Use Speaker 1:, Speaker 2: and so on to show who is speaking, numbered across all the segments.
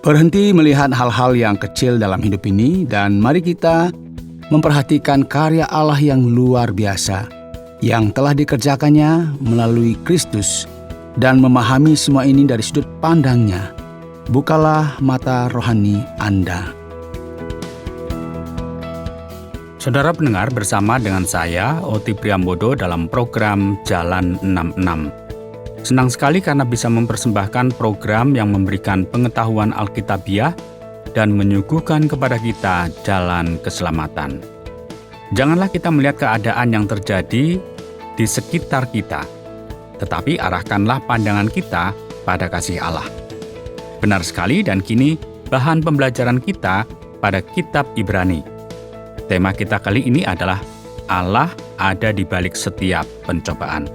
Speaker 1: Berhenti melihat hal-hal yang kecil dalam hidup ini dan mari kita memperhatikan karya Allah yang luar biasa yang telah dikerjakannya melalui Kristus dan memahami semua ini dari sudut pandangnya. Bukalah mata rohani Anda.
Speaker 2: Saudara pendengar, bersama dengan saya, Oti Priambodo dalam program Jalan 66. Senang sekali karena bisa mempersembahkan program yang memberikan pengetahuan Alkitabiah dan menyuguhkan kepada kita jalan keselamatan. Janganlah kita melihat keadaan yang terjadi di sekitar kita, tetapi arahkanlah pandangan kita pada kasih Allah. Benar sekali, dan kini bahan pembelajaran kita pada kitab Ibrani. Tema kita kali ini adalah Allah ada di balik setiap pencobaan.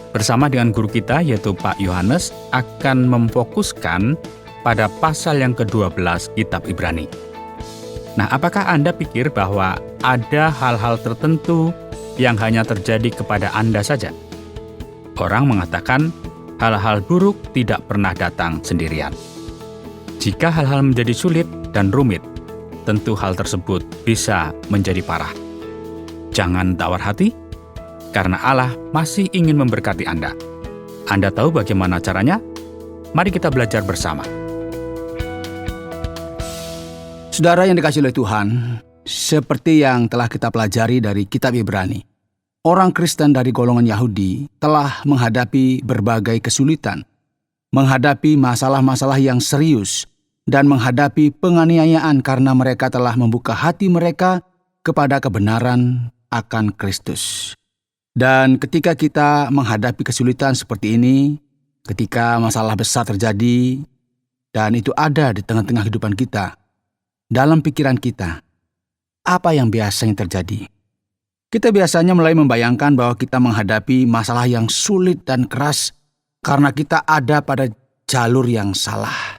Speaker 2: Bersama dengan guru kita yaitu Pak Yohanes akan memfokuskan pada pasal yang ke-12 kitab Ibrani. Nah, apakah Anda pikir bahwa ada hal-hal tertentu yang hanya terjadi kepada Anda saja? Orang mengatakan hal-hal buruk tidak pernah datang sendirian. Jika hal-hal menjadi sulit dan rumit, tentu hal tersebut bisa menjadi parah. Jangan tawar hati, karena Allah masih ingin memberkati Anda. Anda tahu bagaimana caranya? Mari kita belajar bersama.
Speaker 1: Saudara yang dikasihi oleh Tuhan, seperti yang telah kita pelajari dari kitab Ibrani, orang Kristen dari golongan Yahudi telah menghadapi berbagai kesulitan, menghadapi masalah-masalah yang serius, dan menghadapi penganiayaan karena mereka telah membuka hati mereka kepada kebenaran akan Kristus. Dan ketika kita menghadapi kesulitan seperti ini, ketika masalah besar terjadi, dan itu ada di tengah-tengah kehidupan kita, dalam pikiran kita, apa yang biasanya terjadi? Kita biasanya mulai membayangkan bahwa kita menghadapi masalah yang sulit dan keras karena kita ada pada jalur yang salah,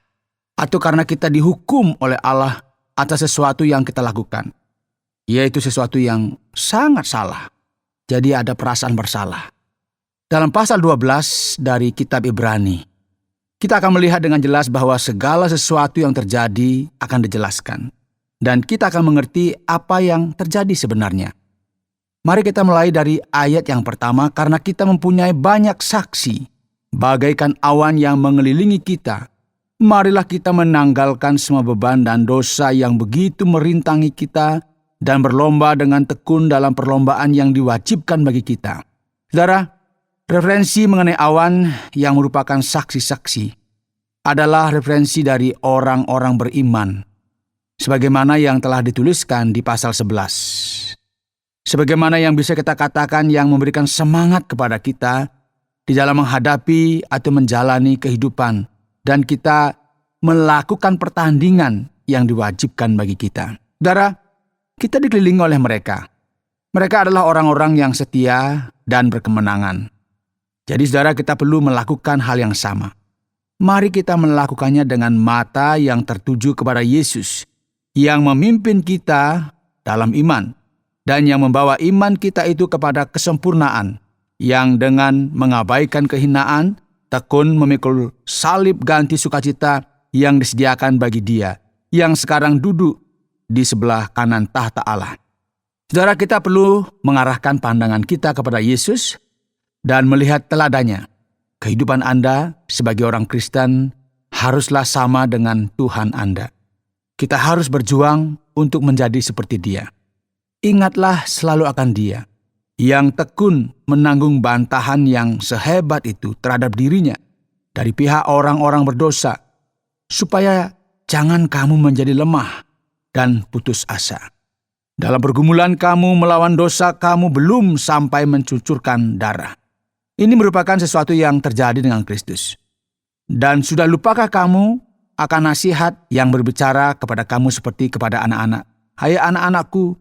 Speaker 1: atau karena kita dihukum oleh Allah atas sesuatu yang kita lakukan, yaitu sesuatu yang sangat salah. Jadi ada perasaan bersalah. Dalam pasal 12 dari kitab Ibrani, kita akan melihat dengan jelas bahwa segala sesuatu yang terjadi akan dijelaskan. Dan kita akan mengerti apa yang terjadi sebenarnya. Mari kita mulai dari ayat yang pertama karena kita mempunyai banyak saksi. Bagaikan awan yang mengelilingi kita, marilah kita menanggalkan semua beban dan dosa yang begitu merintangi kita, dan berlomba dengan tekun dalam perlombaan yang diwajibkan bagi kita. Saudara, referensi mengenai awan yang merupakan saksi-saksi adalah referensi dari orang-orang beriman, sebagaimana yang telah dituliskan di pasal 11. Sebagaimana yang bisa kita katakan yang memberikan semangat kepada kita di dalam menghadapi atau menjalani kehidupan, dan kita melakukan pertandingan yang diwajibkan bagi kita. Saudara, kita dikelilingi oleh mereka. Mereka adalah orang-orang yang setia dan berkemenangan. Jadi saudara, kita perlu melakukan hal yang sama. Mari kita melakukannya dengan mata yang tertuju kepada Yesus, yang memimpin kita dalam iman, dan yang membawa iman kita itu kepada kesempurnaan, yang dengan mengabaikan kehinaan, tekun memikul salib ganti sukacita yang disediakan bagi Dia, yang sekarang duduk di sebelah kanan tahta Allah. Saudara, kita perlu mengarahkan pandangan kita kepada Yesus dan melihat teladannya. Kehidupan Anda sebagai orang Kristen haruslah sama dengan Tuhan Anda. Kita harus berjuang untuk menjadi seperti Dia. Ingatlah selalu akan Dia, yang tekun menanggung bantahan yang sehebat itu terhadap dirinya dari pihak orang-orang berdosa, supaya jangan kamu menjadi lemah dan putus asa. Dalam pergumulan kamu melawan dosa, kamu belum sampai mencucurkan darah. Ini merupakan sesuatu yang terjadi dengan Kristus. Dan sudah lupakah kamu akan nasihat yang berbicara kepada kamu seperti kepada anak-anak? Hai anak-anakku,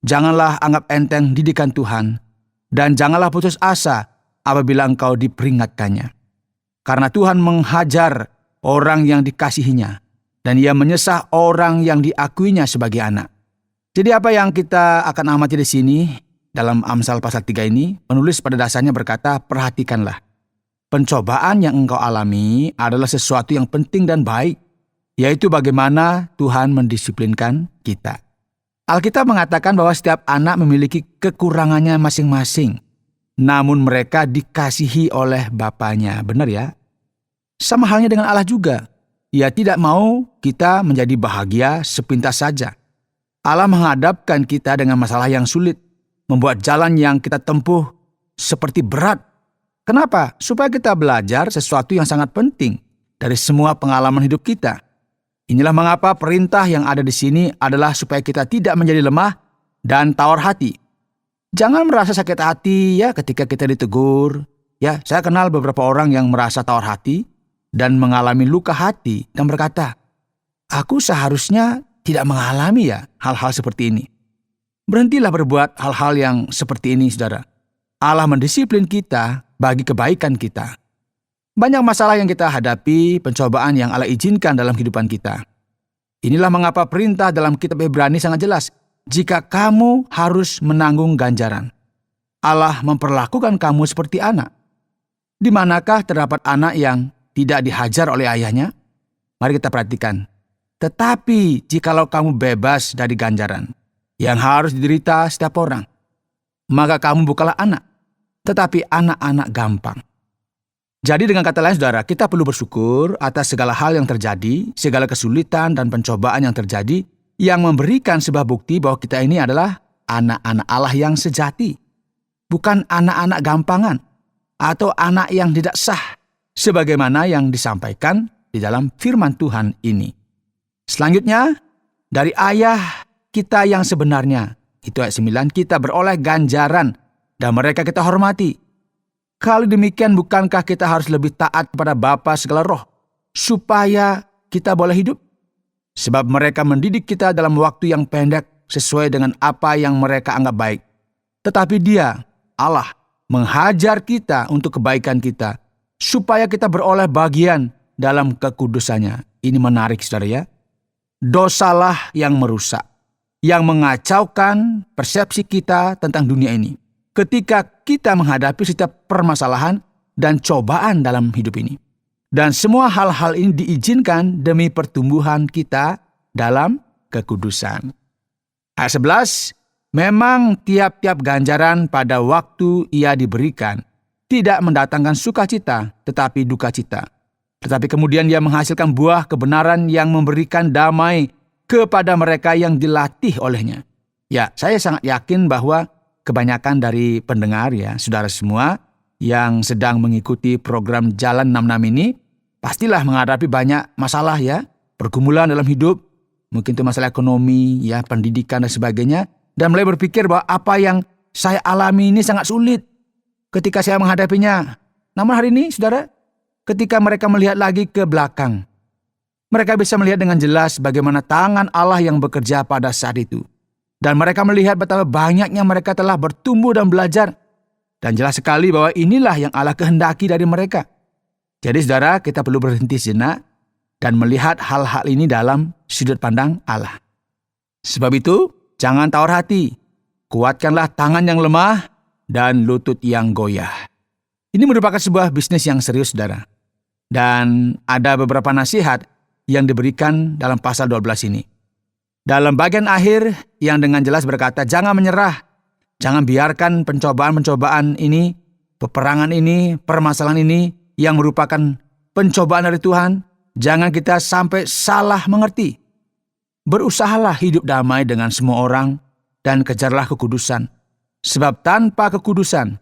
Speaker 1: janganlah anggap enteng didikan Tuhan, dan janganlah putus asa apabila engkau diperingatkannya. Karena Tuhan menghajar orang yang dikasihinya, dan Ia menyesah orang yang diakuinya sebagai anak. Jadi apa yang kita akan amati di sini dalam Amsal pasal 3 ini, penulis pada dasarnya berkata, perhatikanlah. Pencobaan yang engkau alami adalah sesuatu yang penting dan baik. yaitu bagaimana Tuhan mendisiplinkan kita. Alkitab mengatakan bahwa setiap anak memiliki kekurangannya masing-masing, namun mereka dikasihi oleh Bapanya. Benar ya? Sama halnya dengan Allah juga. Ia tidak mau kita menjadi bahagia sepintas saja. Allah menghadapkan kita dengan masalah yang sulit, membuat jalan yang kita tempuh seperti berat. Kenapa? Supaya kita belajar sesuatu yang sangat penting dari semua pengalaman hidup kita. Inilah mengapa perintah yang ada di sini adalah supaya kita tidak menjadi lemah dan tawar hati. Jangan merasa sakit hati ya ketika kita ditegur. Ya, saya kenal beberapa orang yang merasa tawar hati dan mengalami luka hati dan berkata, "Aku seharusnya tidak mengalami ya hal-hal seperti ini." Berhentilah berbuat hal-hal yang seperti ini, saudara. Allah mendisiplin kita bagi kebaikan kita. Banyak masalah yang kita hadapi, pencobaan yang Allah izinkan dalam kehidupan kita. Inilah mengapa perintah dalam kitab Ibrani sangat jelas. Jika kamu harus menanggung ganjaran, Allah memperlakukan kamu seperti anak. Di manakah terdapat anak yang tidak dihajar oleh ayahnya? Mari kita perhatikan. Tetapi jikalau kamu bebas dari ganjaran yang harus diderita setiap orang, maka kamu bukanlah anak, tetapi anak-anak gampang. Jadi dengan kata lain, saudara, kita perlu bersyukur atas segala hal yang terjadi, segala kesulitan dan pencobaan yang terjadi, yang memberikan sebuah bukti bahwa kita ini adalah anak-anak Allah yang sejati. Bukan anak-anak gampangan atau anak yang tidak sah, sebagaimana yang disampaikan di dalam firman Tuhan ini. Selanjutnya, dari ayah kita yang sebenarnya, itu ayat 9, kita beroleh ganjaran dan mereka kita hormati. Kalau demikian, bukankah kita harus lebih taat kepada Bapa segala roh, supaya kita boleh hidup? Sebab mereka mendidik kita dalam waktu yang pendek sesuai dengan apa yang mereka anggap baik. Tetapi Dia, Allah, menghajar kita untuk kebaikan kita, supaya kita beroleh bagian dalam kekudusannya. Ini menarik, saudara ya. Dosalah yang merusak, yang mengacaukan persepsi kita tentang dunia ini. Ketika kita menghadapi setiap permasalahan dan cobaan dalam hidup ini. Dan semua hal-hal ini diizinkan demi pertumbuhan kita dalam kekudusan. Ayat 11, memang tiap-tiap ganjaran pada waktu ia diberikan tidak mendatangkan sukacita, tetapi duka cita. Tetapi kemudian ia menghasilkan buah kebenaran yang memberikan damai kepada mereka yang dilatih olehnya. Ya, saya sangat yakin bahwa kebanyakan dari pendengar ya, saudara semua yang sedang mengikuti program Jalan 66 ini, pastilah menghadapi banyak masalah ya, pergumulan dalam hidup, mungkin itu masalah ekonomi, ya, pendidikan dan sebagainya, dan mulai berpikir bahwa apa yang saya alami ini sangat sulit ketika saya menghadapinya. Namun hari ini, saudara, ketika mereka melihat lagi ke belakang, mereka bisa melihat dengan jelas bagaimana tangan Allah yang bekerja pada saat itu. Dan mereka melihat betapa banyaknya mereka telah bertumbuh dan belajar. Dan jelas sekali bahwa inilah yang Allah kehendaki dari mereka. Jadi saudara, kita perlu berhenti sejenak dan melihat hal-hal ini dalam sudut pandang Allah. Sebab itu, jangan tawar hati. Kuatkanlah tangan yang lemah dan lutut yang goyah. Ini merupakan sebuah bisnis yang serius, saudara. Dan ada beberapa nasihat yang diberikan dalam pasal 12 ini. Dalam bagian akhir yang dengan jelas berkata, jangan menyerah. Jangan biarkan pencobaan-pencobaan ini, peperangan ini, permasalahan ini yang merupakan pencobaan dari Tuhan. Jangan kita sampai salah mengerti. Berusahalah hidup damai dengan semua orang dan kejarlah kekudusan. Sebab tanpa kekudusan,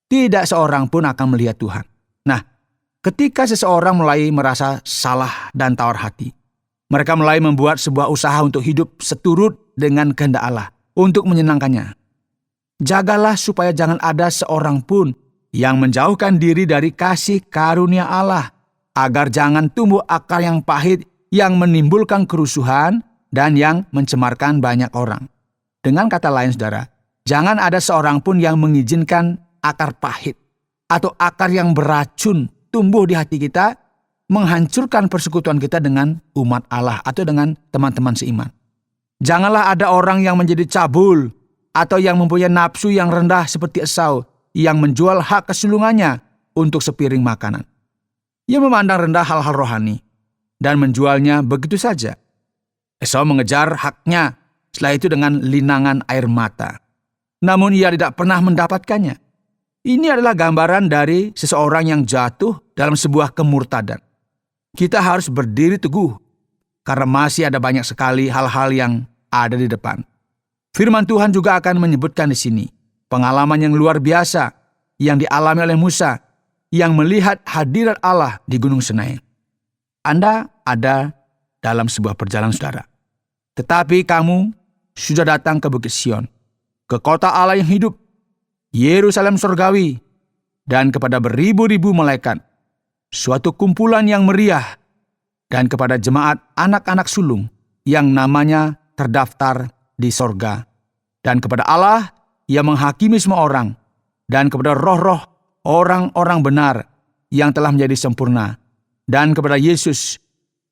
Speaker 1: tidak seorang pun akan melihat Tuhan. Nah, ketika seseorang mulai merasa salah dan tawar hati, mereka mulai membuat sebuah usaha untuk hidup seturut dengan kehendak Allah, untuk menyenangkannya. Jagalah supaya jangan ada seorang pun yang menjauhkan diri dari kasih karunia Allah, agar jangan tumbuh akar yang pahit yang menimbulkan kerusuhan dan yang mencemarkan banyak orang. Dengan kata lain, saudara, jangan ada seorang pun yang mengizinkan akar pahit atau akar yang beracun tumbuh di hati kita, menghancurkan persekutuan kita dengan umat Allah atau dengan teman-teman seiman. Janganlah ada orang yang menjadi cabul atau yang mempunyai nafsu yang rendah seperti Esau, yang menjual hak kesulungannya untuk sepiring makanan. Ia memandang rendah hal-hal rohani. dan menjualnya begitu saja. Esau mengejar haknya setelah itu dengan linangan air mata. Namun ia tidak pernah mendapatkannya. Ini adalah gambaran dari seseorang yang jatuh dalam sebuah kemurtadan. Kita harus berdiri teguh karena masih ada banyak sekali hal-hal yang ada di depan. Firman Tuhan juga akan menyebutkan di sini pengalaman yang luar biasa yang dialami oleh Musa yang melihat hadirat Allah di Gunung Sinai. Anda ada dalam sebuah perjalanan, saudara. Tetapi kamu sudah datang ke Bukit Sion, ke kota Allah yang hidup, Yerusalem surgawi, dan kepada beribu-ribu malaikat, suatu kumpulan yang meriah, dan kepada jemaat anak-anak sulung yang namanya terdaftar di sorga, dan kepada Allah yang menghakimi semua orang, dan kepada roh-roh orang-orang benar yang telah menjadi sempurna, dan kepada Yesus,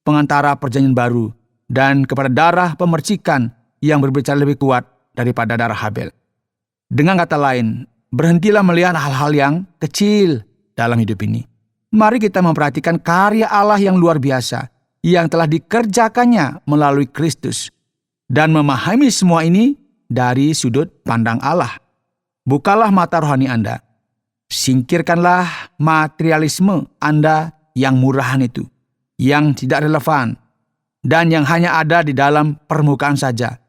Speaker 1: pengantara perjanjian baru, dan kepada darah pemercikan yang berbicara lebih kuat daripada darah Habel. Dengan kata lain, berhentilah melihat hal-hal yang kecil dalam hidup ini. Mari kita memperhatikan karya Allah yang luar biasa yang telah dikerjakannya melalui Kristus dan memahami semua ini dari sudut pandang Allah. Bukalah mata rohani Anda. Singkirkanlah materialisme Anda yang murahan itu, yang tidak relevan, dan yang hanya ada di dalam permukaan saja.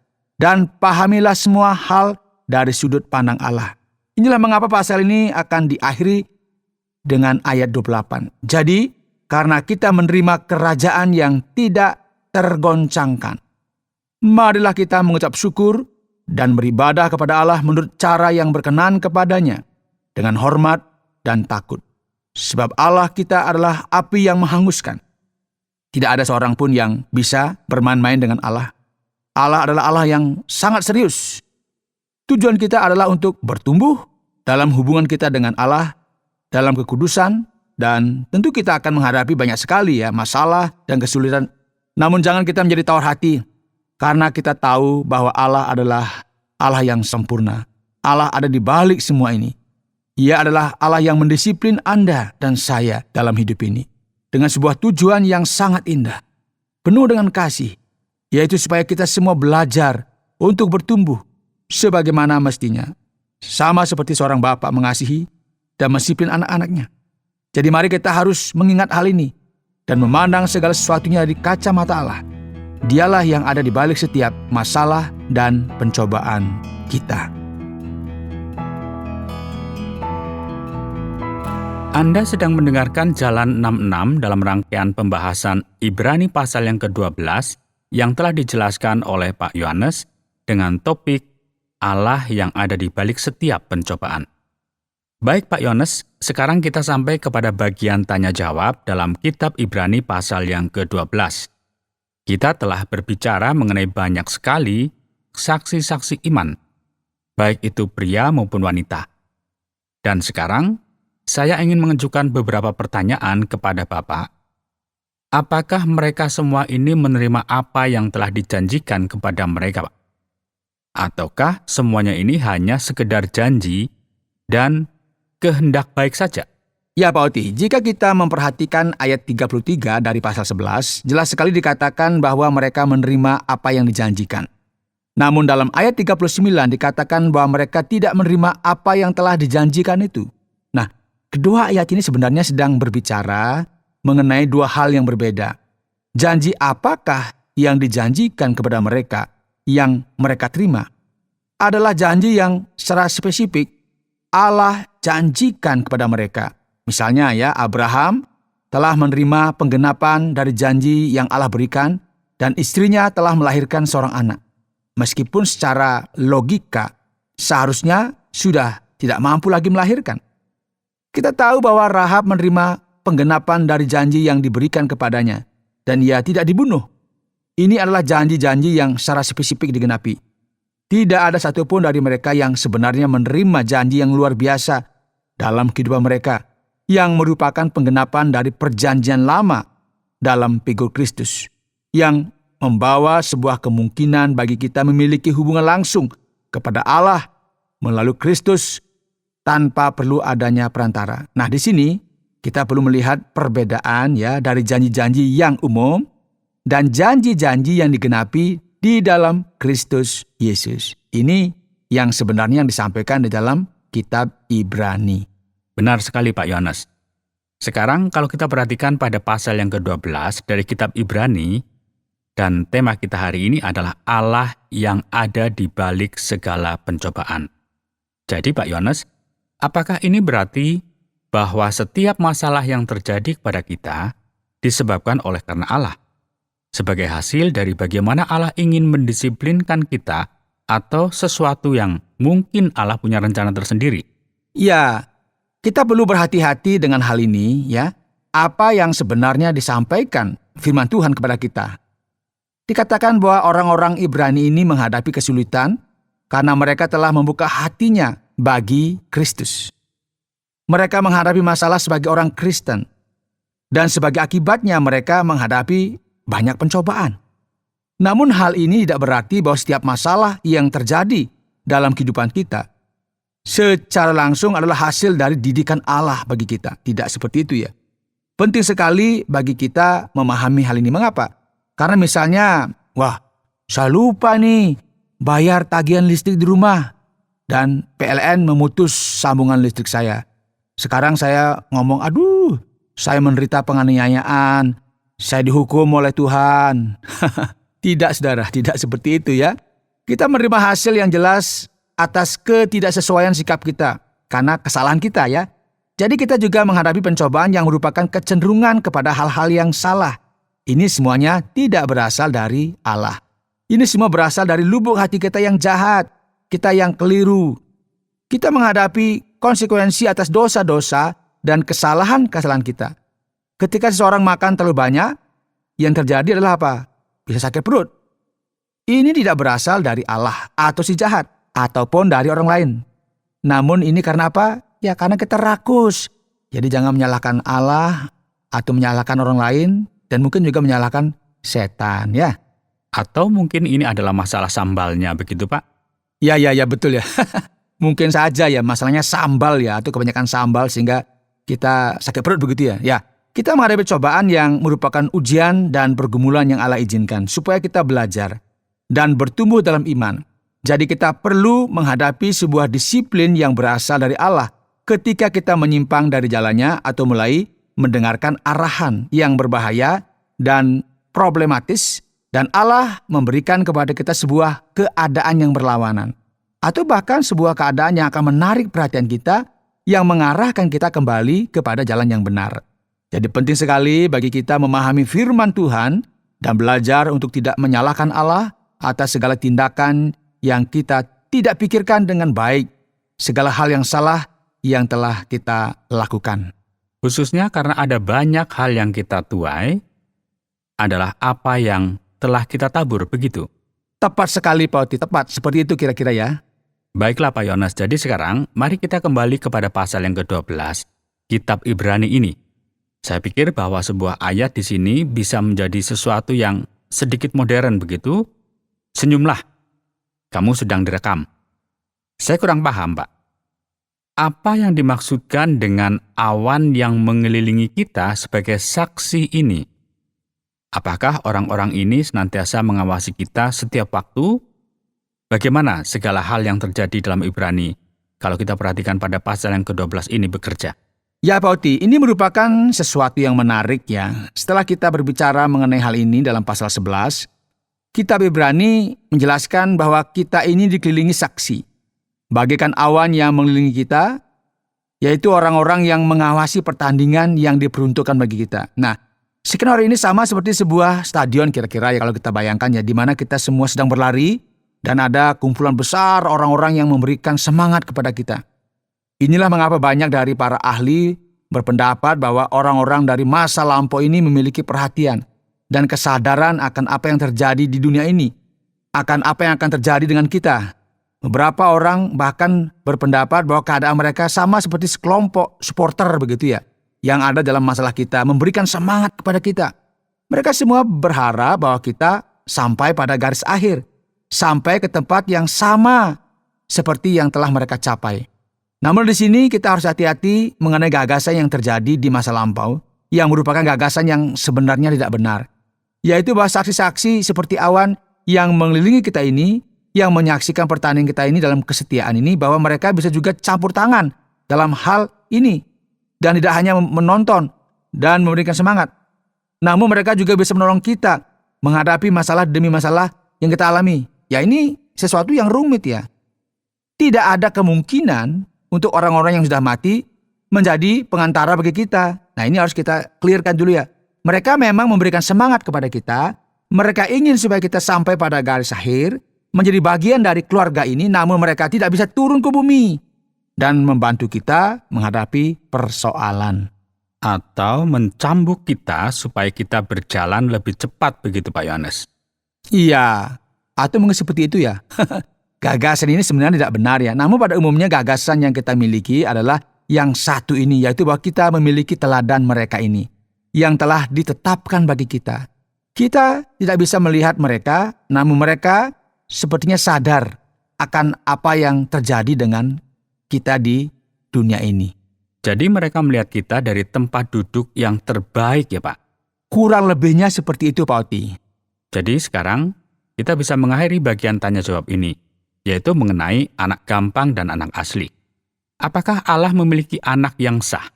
Speaker 1: Dan pahamilah semua hal dari sudut pandang Allah. Inilah mengapa pasal ini akan diakhiri dengan ayat 28. Jadi, karena kita menerima kerajaan yang tidak tergoncangkan, marilah kita mengucap syukur dan beribadah kepada Allah menurut cara yang berkenan kepadanya, dengan hormat dan takut. Sebab Allah kita adalah api yang menghanguskan. Tidak ada seorang pun yang bisa bermain-main dengan Allah. Allah adalah Allah yang sangat serius. Tujuan kita adalah untuk bertumbuh dalam hubungan kita dengan Allah, dalam kekudusan, dan tentu kita akan menghadapi banyak sekali masalah dan kesulitan. Namun jangan kita menjadi tawar hati, karena kita tahu bahwa Allah adalah Allah yang sempurna. Allah ada di balik semua ini. Ia adalah Allah yang mendisiplin Anda dan saya dalam hidup ini, dengan sebuah tujuan yang sangat indah, penuh dengan kasih, yaitu supaya kita semua belajar untuk bertumbuh sebagaimana mestinya, sama seperti seorang bapak mengasihi dan mendisiplin anak-anaknya. Jadi mari kita harus mengingat hal ini dan memandang segala sesuatunya dari kacamata Allah. Dialah yang ada di balik setiap masalah dan pencobaan kita.
Speaker 2: Anda sedang mendengarkan Jalan 66 dalam rangkaian pembahasan Ibrani pasal yang ke-12 yang telah dijelaskan oleh Pak Yohanes dengan topik Allah yang ada di balik setiap pencobaan. Baik Pak Yohanes, sekarang kita sampai kepada bagian tanya jawab dalam kitab Ibrani pasal yang ke-12. Kita telah berbicara mengenai banyak sekali saksi-saksi iman, baik itu pria maupun wanita. Dan sekarang, saya ingin mengajukan beberapa pertanyaan kepada Bapak. Apakah mereka semua ini menerima apa yang telah dijanjikan kepada mereka, Pak? Ataukah semuanya ini hanya sekedar janji dan kehendak baik saja?
Speaker 1: Ya Pak Oti, jika kita memperhatikan ayat 33 dari pasal 11, jelas sekali dikatakan bahwa mereka menerima apa yang dijanjikan. Namun dalam ayat 39 dikatakan bahwa mereka tidak menerima apa yang telah dijanjikan itu. Nah, kedua ayat ini sebenarnya sedang berbicara mengenai dua hal yang berbeda. Janji apakah yang dijanjikan kepada mereka yang mereka terima? Adalah janji yang secara spesifik Allah janjikan kepada mereka. Misalnya Abraham telah menerima penggenapan dari janji yang Allah berikan dan istrinya telah melahirkan seorang anak. Meskipun secara logika seharusnya sudah tidak mampu lagi melahirkan. Kita tahu bahwa Rahab menerima penggenapan dari janji yang diberikan kepadanya, dan ia tidak dibunuh. Ini adalah janji-janji yang secara spesifik digenapi. Tidak ada satupun dari mereka yang sebenarnya menerima janji yang luar biasa dalam kehidupan mereka, yang merupakan penggenapan dari perjanjian lama dalam figur Kristus, yang membawa sebuah kemungkinan bagi kita memiliki hubungan langsung kepada Allah melalui Kristus tanpa perlu adanya perantara. Nah, di sini Kita perlu melihat perbedaan ya dari janji-janji yang umum dan janji-janji yang digenapi di dalam Kristus Yesus. Ini yang sebenarnya yang disampaikan di dalam kitab Ibrani.
Speaker 2: Benar sekali Pak Yohanes. Sekarang kalau kita perhatikan pada pasal yang ke-12 dari kitab Ibrani, dan tema kita hari ini adalah Allah yang ada di balik segala pencobaan. Jadi Pak Yohanes, apakah ini berarti bahwa setiap masalah yang terjadi kepada kita disebabkan oleh karena Allah, sebagai hasil dari bagaimana Allah ingin mendisiplinkan kita atau sesuatu yang mungkin Allah punya rencana tersendiri?
Speaker 1: Ya, kita perlu berhati-hati dengan hal ini ya. Apa yang sebenarnya disampaikan firman Tuhan kepada kita. Dikatakan bahwa orang-orang Ibrani ini menghadapi kesulitan karena mereka telah membuka hatinya bagi Kristus. Mereka menghadapi masalah sebagai orang Kristen, dan sebagai akibatnya mereka menghadapi banyak pencobaan. Namun hal ini tidak berarti bahwa setiap masalah yang terjadi dalam kehidupan kita secara langsung adalah hasil dari didikan Allah bagi kita. Tidak seperti itu ya. Penting sekali bagi kita memahami hal ini. Mengapa? Karena misalnya, saya lupa nih bayar tagihan listrik di rumah dan PLN memutus sambungan listrik saya. Sekarang saya ngomong, saya menderita penganiayaan, saya dihukum oleh Tuhan. Tidak saudara, tidak seperti itu ya. Kita menerima hasil yang jelas atas ketidaksesuaian sikap kita, karena kesalahan kita ya. Jadi kita juga menghadapi pencobaan yang merupakan kecenderungan kepada hal-hal yang salah. Ini semuanya tidak berasal dari Allah. Ini semua berasal dari lubuk hati kita yang jahat, kita yang keliru. Kita menghadapi konsekuensi atas dosa-dosa dan kesalahan-kesalahan kita. Ketika seseorang makan terlalu banyak, yang terjadi adalah apa? Bisa sakit perut. Ini tidak berasal dari Allah atau si jahat, ataupun dari orang lain. Namun ini karena apa? Ya karena kita rakus. Jadi jangan menyalahkan Allah atau menyalahkan orang lain, dan mungkin juga menyalahkan setan ya.
Speaker 2: Atau mungkin ini adalah masalah sambalnya, begitu Pak?
Speaker 1: Ya betul ya. Mungkin saja ya masalahnya sambal ya, atau kebanyakan sambal sehingga kita sakit perut begitu ya. Ya, kita menghadapi cobaan yang merupakan ujian dan pergumulan yang Allah izinkan supaya kita belajar dan bertumbuh dalam iman. Jadi kita perlu menghadapi sebuah disiplin yang berasal dari Allah ketika kita menyimpang dari jalannya atau mulai mendengarkan arahan yang berbahaya dan problematis, dan Allah memberikan kepada kita sebuah keadaan yang berlawanan. Atau bahkan sebuah keadaan yang akan menarik perhatian kita, yang mengarahkan kita kembali kepada jalan yang benar. Jadi penting sekali bagi kita memahami firman Tuhan dan belajar untuk tidak menyalahkan Allah atas segala tindakan yang kita tidak pikirkan dengan baik, segala hal yang salah yang telah kita lakukan.
Speaker 2: Khususnya karena ada banyak hal yang kita tuai, adalah apa yang telah kita tabur, begitu?
Speaker 1: Tepat sekali Pak Oti, tepat. Seperti itu kira-kira ya.
Speaker 2: Baiklah Pak Yohanes, jadi sekarang mari kita kembali kepada pasal yang ke-12, kitab Ibrani ini. Saya pikir bahwa sebuah ayat di sini bisa menjadi sesuatu yang sedikit modern begitu. Senyumlah, kamu sedang direkam. Saya kurang paham Pak. Apa yang dimaksudkan dengan awan yang mengelilingi kita sebagai saksi ini? Apakah orang-orang ini senantiasa mengawasi kita setiap waktu? Bagaimana segala hal yang terjadi dalam Ibrani kalau kita perhatikan pada pasal yang ke-12 ini bekerja?
Speaker 1: Ya Pak Oti, ini merupakan sesuatu yang menarik ya. Setelah kita berbicara mengenai hal ini dalam pasal 11, kitab Ibrani menjelaskan bahwa kita ini dikelilingi saksi. Bagaikan awan yang mengelilingi kita, yaitu orang-orang yang mengawasi pertandingan yang diperuntukkan bagi kita. Nah, skenario ini sama seperti sebuah stadion kira-kira ya kalau kita bayangkan ya, di mana kita semua sedang berlari, dan ada kumpulan besar orang-orang yang memberikan semangat kepada kita. Inilah mengapa banyak dari para ahli berpendapat bahwa orang-orang dari masa lampau ini memiliki perhatian dan kesadaran akan apa yang terjadi di dunia ini, akan apa yang akan terjadi dengan kita. Beberapa orang bahkan berpendapat bahwa keadaan mereka sama seperti sekelompok supporter begitu ya, yang ada dalam masalah kita, memberikan semangat kepada kita. Mereka semua berharap bahwa kita sampai pada garis akhir, sampai ke tempat yang sama seperti yang telah mereka capai. Namun di sini kita harus hati-hati mengenai gagasan yang terjadi di masa lampau, yang merupakan gagasan yang sebenarnya tidak benar. Yaitu bahwa saksi-saksi seperti awan yang mengelilingi kita ini, yang menyaksikan pertandingan kita ini dalam kesetiaan ini, bahwa mereka bisa juga campur tangan dalam hal ini. Dan tidak hanya menonton dan memberikan semangat, namun mereka juga bisa menolong kita menghadapi masalah demi masalah yang kita alami. Ya, ini sesuatu yang rumit ya. Tidak ada kemungkinan untuk orang-orang yang sudah mati menjadi pengantara bagi kita. Nah, ini harus kita clearkan dulu ya. Mereka memang memberikan semangat kepada kita. Mereka ingin supaya kita sampai pada garis akhir, menjadi bagian dari keluarga ini, namun mereka tidak bisa turun ke bumi dan membantu kita menghadapi persoalan.
Speaker 2: Atau mencambuk kita supaya kita berjalan lebih cepat, begitu Pak Yohanes?
Speaker 1: Iya, atau mungkin seperti itu ya. Gagasan ini sebenarnya tidak benar ya. Namun pada umumnya gagasan yang kita miliki adalah yang satu ini, yaitu bahwa kita memiliki teladan mereka ini, yang telah ditetapkan bagi kita. Kita tidak bisa melihat mereka, namun mereka sepertinya sadar akan apa yang terjadi dengan kita di dunia ini.
Speaker 2: Jadi mereka melihat kita dari tempat duduk yang terbaik ya Pak?
Speaker 1: Kurang lebihnya seperti itu Pak Oti.
Speaker 2: Jadi sekarang kita bisa mengakhiri bagian tanya jawab ini, yaitu mengenai anak gampang dan anak asli. Apakah Allah memiliki anak yang sah?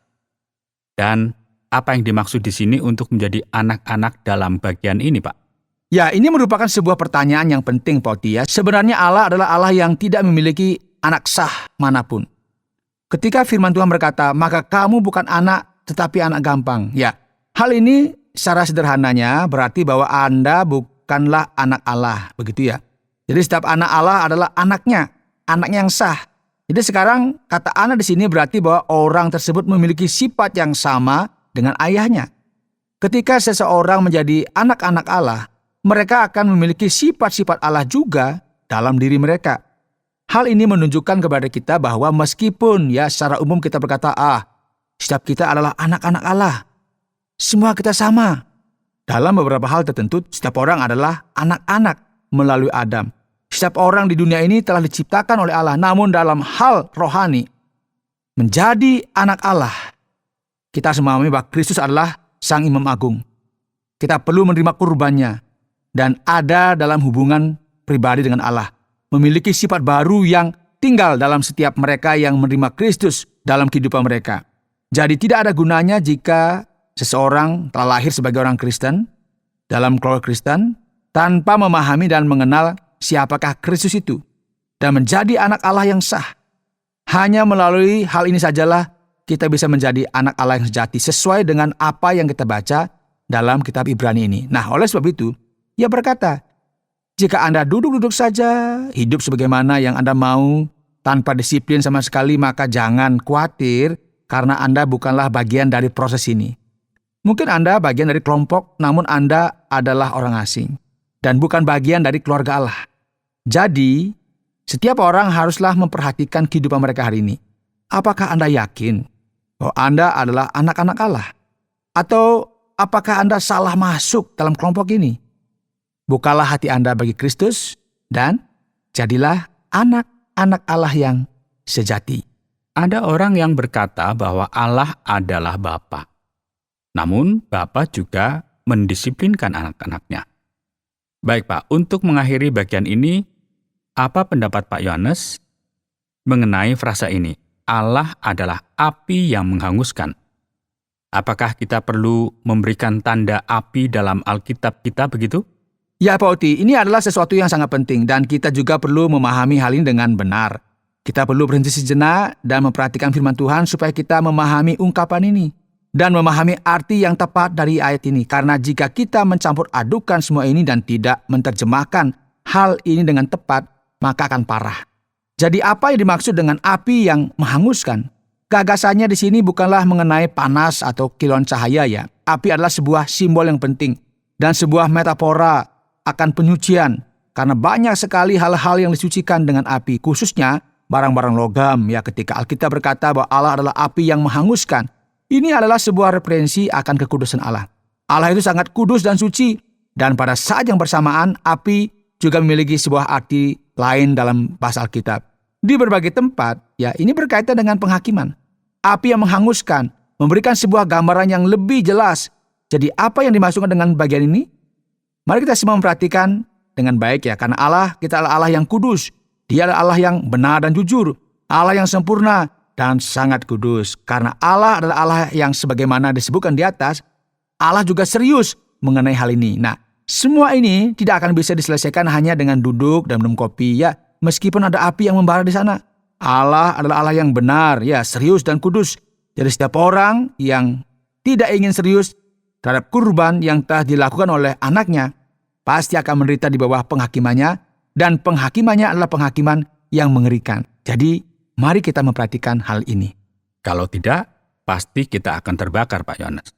Speaker 2: Dan apa yang dimaksud di sini untuk menjadi anak-anak dalam bagian ini Pak?
Speaker 1: Ya, ini merupakan sebuah pertanyaan yang penting Pak Oti ya. Sebenarnya Allah adalah Allah yang tidak memiliki anak sah manapun. Ketika firman Tuhan berkata, maka kamu bukan anak tetapi anak gampang. Ya, hal ini secara sederhananya berarti bahwa Anda bukanlah anak Allah, begitu ya. Jadi setiap anak Allah adalah anaknya yang sah. Jadi sekarang kata anak di sini berarti bahwa orang tersebut memiliki sifat yang sama dengan ayahnya. Ketika seseorang menjadi anak-anak Allah, mereka akan memiliki sifat-sifat Allah juga dalam diri mereka. Hal ini menunjukkan kepada kita bahwa meskipun ya secara umum kita berkata, setiap kita adalah anak-anak Allah. Semua kita sama. Dalam beberapa hal tertentu, setiap orang adalah anak-anak melalui Adam. Setiap orang di dunia ini telah diciptakan oleh Allah. Namun dalam hal rohani, menjadi anak Allah, kita harus memahami bahwa Kristus adalah Sang Imam Agung. Kita perlu menerima kurbannya dan ada dalam hubungan pribadi dengan Allah. Memiliki sifat baru yang tinggal dalam setiap mereka yang menerima Kristus dalam kehidupan mereka. Jadi tidak ada gunanya jika seseorang telah lahir sebagai orang Kristen, dalam keluarga Kristen, tanpa memahami dan mengenal siapakah Kristus itu, dan menjadi anak Allah yang sah. Hanya melalui hal ini sajalah kita bisa menjadi anak Allah yang sejati, sesuai dengan apa yang kita baca dalam kitab Ibrani ini. Nah, oleh sebab itu, ia berkata, jika Anda duduk-duduk saja, hidup sebagaimana yang Anda mau, tanpa disiplin sama sekali, maka jangan khawatir karena Anda bukanlah bagian dari proses ini. Mungkin Anda bagian dari kelompok, namun Anda adalah orang asing dan bukan bagian dari keluarga Allah. Jadi, setiap orang haruslah memperhatikan kehidupan mereka hari ini. Apakah Anda yakin bahwa Anda adalah anak-anak Allah? Atau apakah Anda salah masuk dalam kelompok ini? Bukalah hati Anda bagi Kristus dan jadilah anak-anak Allah yang sejati.
Speaker 2: Ada orang yang berkata bahwa Allah adalah Bapa. Namun Bapa juga mendisiplinkan anak-anaknya. Baik Pak, untuk mengakhiri bagian ini, apa pendapat Pak Yohanes mengenai frasa ini? Allah adalah api yang menghanguskan. Apakah kita perlu memberikan tanda api dalam Alkitab kita begitu?
Speaker 1: Ya Pak Oti, ini adalah sesuatu yang sangat penting dan kita juga perlu memahami hal ini dengan benar. Kita perlu berhenti sejenak dan memperhatikan firman Tuhan supaya kita memahami ungkapan ini dan memahami arti yang tepat dari ayat ini. Karena jika kita mencampur adukan semua ini dan tidak menerjemahkan hal ini dengan tepat, maka akan parah. Jadi apa yang dimaksud dengan api yang menghanguskan? Gagasannya di sini bukanlah mengenai panas atau kilauan cahaya ya. Api adalah sebuah simbol yang penting dan sebuah metafora akan penyucian, karena banyak sekali hal-hal yang disucikan dengan api, khususnya barang-barang logam. Ya, ketika Alkitab berkata bahwa Allah adalah api yang menghanguskan, ini adalah sebuah referensi akan kekudusan Allah. Allah itu sangat kudus dan suci, dan pada saat yang bersamaan, api juga memiliki sebuah arti lain dalam bahasa Alkitab. Di berbagai tempat, ya ini berkaitan dengan penghakiman. Api yang menghanguskan, memberikan sebuah gambaran yang lebih jelas. Jadi apa yang dimaksudkan dengan bagian ini? Mari kita semua memperhatikan dengan baik ya, karena Allah kita adalah Allah yang kudus. Dia adalah Allah yang benar dan jujur, Allah yang sempurna dan sangat kudus. Karena Allah adalah Allah yang sebagaimana disebutkan di atas, Allah juga serius mengenai hal ini. Nah, semua ini tidak akan bisa diselesaikan hanya dengan duduk dan minum kopi ya, meskipun ada api yang membara di sana. Allah adalah Allah yang benar, ya, serius dan kudus. Jadi setiap orang yang tidak ingin serius terhadap kurban yang telah dilakukan oleh anaknya, pasti akan menderita di bawah penghakimannya, dan penghakimannya adalah penghakiman yang mengerikan. Jadi, mari kita memperhatikan hal ini.
Speaker 2: Kalau tidak, pasti kita akan terbakar, Pak Yohanes.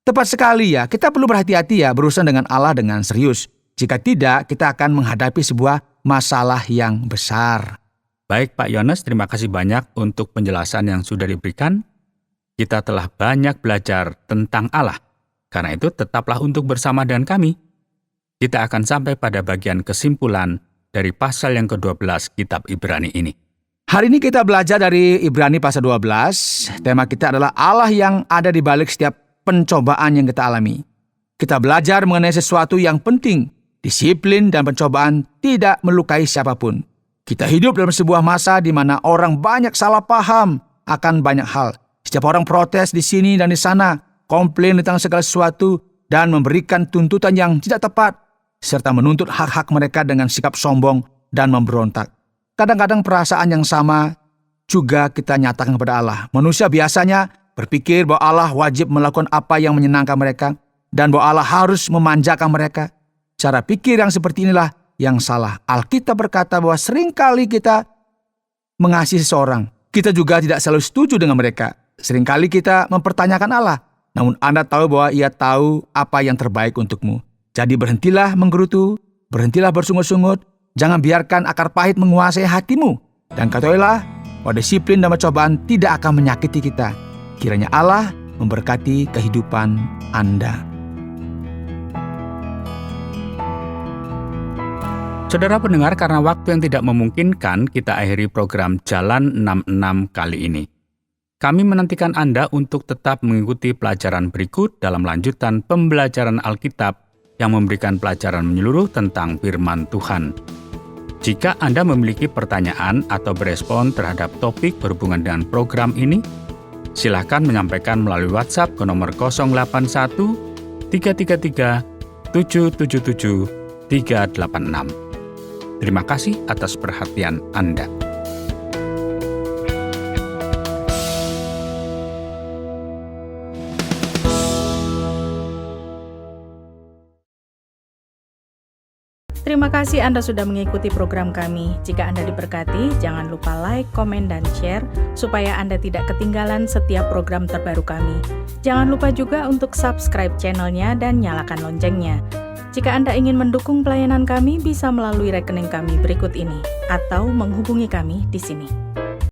Speaker 1: Tepat sekali ya, kita perlu berhati-hati ya berurusan dengan Allah dengan serius. Jika tidak, kita akan menghadapi sebuah masalah yang besar.
Speaker 2: Baik Pak Yohanes, terima kasih banyak untuk penjelasan yang sudah diberikan. Kita telah banyak belajar tentang Allah. Karena itu tetaplah untuk bersama dengan kami. Kita akan sampai pada bagian kesimpulan dari pasal yang ke-12 kitab Ibrani ini.
Speaker 1: Hari ini kita belajar dari Ibrani pasal 12. Tema kita adalah Allah yang ada di balik setiap pencobaan yang kita alami. Kita belajar mengenai sesuatu yang penting. Disiplin dan pencobaan tidak melukai siapapun. Kita hidup dalam sebuah masa di mana orang banyak salah paham akan banyak hal. Setiap orang protes di sini dan di sana, komplain tentang segala sesuatu, dan memberikan tuntutan yang tidak tepat, serta menuntut hak-hak mereka dengan sikap sombong dan memberontak. Kadang-kadang perasaan yang sama juga kita nyatakan kepada Allah. Manusia biasanya berpikir bahwa Allah wajib melakukan apa yang menyenangkan mereka, dan bahwa Allah harus memanjakan mereka. Cara pikir yang seperti inilah yang salah. Alkitab berkata bahwa seringkali kita mengasihi seseorang, kita juga tidak selalu setuju dengan mereka. Seringkali kita mempertanyakan Allah, namun Anda tahu bahwa Ia tahu apa yang terbaik untukmu. Jadi berhentilah menggerutu, berhentilah bersungut-sungut, jangan biarkan akar pahit menguasai hatimu. Dan ketahuilah bahwa disiplin dan percobaan tidak akan menyakiti kita. Kiranya Allah memberkati kehidupan Anda.
Speaker 2: Saudara pendengar, karena waktu yang tidak memungkinkan, kita akhiri program Jalan 66 kali ini. Kami menantikan Anda untuk tetap mengikuti pelajaran berikut dalam lanjutan pembelajaran Alkitab yang memberikan pelajaran menyeluruh tentang firman Tuhan. Jika Anda memiliki pertanyaan atau berespon terhadap topik berhubungan dengan program ini, silakan menyampaikan melalui WhatsApp ke nomor 081 333 777 386. Terima kasih atas perhatian Anda.
Speaker 3: Terima kasih Anda sudah mengikuti program kami. Jika Anda diberkati, jangan lupa like, komen, dan share supaya Anda tidak ketinggalan setiap program terbaru kami. Jangan lupa juga untuk subscribe channelnya dan nyalakan loncengnya. Jika Anda ingin mendukung pelayanan kami, bisa melalui rekening kami berikut ini atau menghubungi kami di sini.